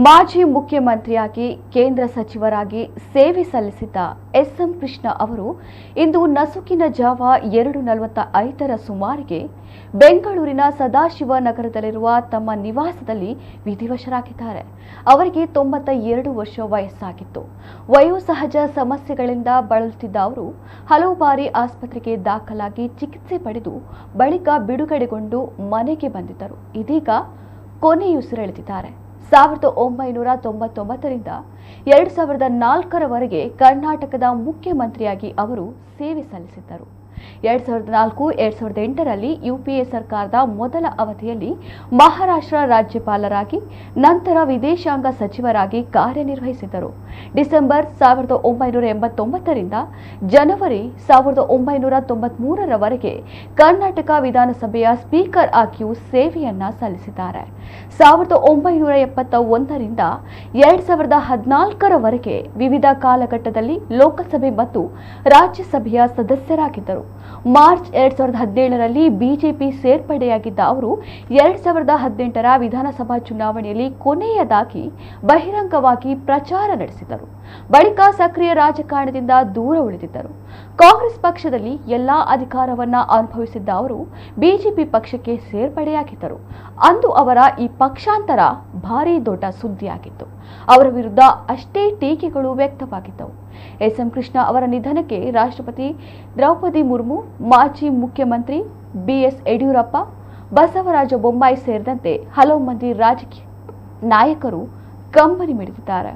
ಮಾಜಿ ಮುಖ್ಯಮಂತ್ರಿಯಾಗಿ ಕೇಂದ್ರ ಸಚಿವರಾಗಿ ಸೇವೆ ಸಲ್ಲಿಸಿದ್ದ ಎಸ್.ಎಂ. ಕೃಷ್ಣ ಅವರು ಇಂದು ನಸುಕಿನ ಜಾವ 2:45ರ ಸುಮಾರಿಗೆ ಬೆಂಗಳೂರಿನ ಸದಾಶಿವನಗರದಲ್ಲಿರುವ ತಮ್ಮ ನಿವಾಸದಲ್ಲಿ ವಿಧಿವಶರಾಗಿದ್ದಾರೆ. ಅವರಿಗೆ 92 ವರ್ಷ ವಯಸ್ಸಾಗಿತ್ತು. ವಯೋಸಹಜ ಸಮಸ್ಯೆಗಳಿಂದ ಬಳಲುತ್ತಿದ್ದ ಅವರು ಹಲವು ಬಾರಿ ಆಸ್ಪತ್ರೆಗೆ ದಾಖಲಾಗಿ ಚಿಕಿತ್ಸೆ ಪಡೆದು ಬಳಿಕ ಬಿಡುಗಡೆಗೊಂಡು ಮನೆಗೆ ಬಂದಿದ್ದರು. ಇದೀಗ ಕೊನೆಯುಸಿರೆಳೆದಿದ್ದಾರೆ. 1999ರಿಂದ 2004ರವರೆಗೆ ಕರ್ನಾಟಕದ ಮುಖ್ಯಮಂತ್ರಿಯಾಗಿ ಅವರು ಸೇವೆ ಸಲ್ಲಿಸಿದ್ದರು. 2004-2008ರಲ್ಲಿ ಯುಪಿಎ ಸರ್ಕಾರದ ಮೊದಲ ಅವಧಿಯಲ್ಲಿ ಮಹಾರಾಷ್ಟ್ರ ರಾಜ್ಯಪಾಲರಾಗಿ ನಂತರ ವಿದೇಶಾಂಗ ಸಚಿವರಾಗಿ ಕಾರ್ಯನಿರ್ವಹಿಸಿದರು. ಡಿಸೆಂಬರ್ 1989ರಿಂದ ಜನವರಿ 1993ರವರೆಗೆ ಕರ್ನಾಟಕ ವಿಧಾನಸಭೆಯ ಸ್ಪೀಕರ್ ಆಗಿಯೂ ಸೇವೆಯನ್ನ ಸಲ್ಲಿಸಿದ್ದಾರೆ. 1971ರಿಂದ 2014ರವರೆಗೆ ವಿವಿಧ ಕಾಲಘಟ್ಟದಲ್ಲಿ ಲೋಕಸಭೆ ಮತ್ತು ರಾಜ್ಯಸಭೆಯ ಸದಸ್ಯರಾಗಿದ್ದರು. ಮಾರ್ಚ್ 2017ರಲ್ಲಿ ಬಿಜೆಪಿ ಸೇರ್ಪಡೆಯಾಗಿದ್ದ ಅವರು 2018ರ ವಿಧಾನಸಭಾ ಚುನಾವಣೆಯಲ್ಲಿ ಕೊನೆಯದಾಗಿ ಬಹಿರಂಗವಾಗಿ ಪ್ರಚಾರ ನಡೆಸಿದರು. ಬಳಿಕ ಸಕ್ರಿಯ ರಾಜಕಾರಣದಿಂದ ದೂರ ಉಳಿದಿದ್ದರು. ಕಾಂಗ್ರೆಸ್ ಪಕ್ಷದಲ್ಲಿ ಎಲ್ಲಾ ಅಧಿಕಾರವನ್ನ ಅನುಭವಿಸಿದ್ದ ಅವರು ಬಿಜೆಪಿ ಪಕ್ಷಕ್ಕೆ ಸೇರ್ಪಡೆಯಾಗಿದ್ದರು. ಅಂದು ಅವರ ಈ ಪಕ್ಷಾಂತರ ಭಾರೀ ದೊಡ್ಡ ಸುದ್ದಿಯಾಗಿತ್ತು. ಅವರ ವಿರುದ್ಧ ಅಷ್ಟೇ ಟೀಕೆಗಳು ವ್ಯಕ್ತವಾಗಿದ್ದವು. ಎಸ್.ಎಂ. ಕೃಷ್ಣ ಅವರ ನಿಧನಕ್ಕೆ ರಾಷ್ಟ್ರಪತಿ ದ್ರೌಪದಿ ಮುರ್ಮು, ಮಾಜಿ ಮುಖ್ಯಮಂತ್ರಿ ಬಿ.ಎಸ್. ಯಡಿಯೂರಪ್ಪ, ಬಸವರಾಜ ಬೊಮ್ಮಾಯಿ ಸೇರಿದಂತೆ ಹಲವು ಮಂದಿ ರಾಜಕೀಯ ನಾಯಕರು ಕಂಬನಿ ಮಿಡಿದಿದ್ದಾರೆ.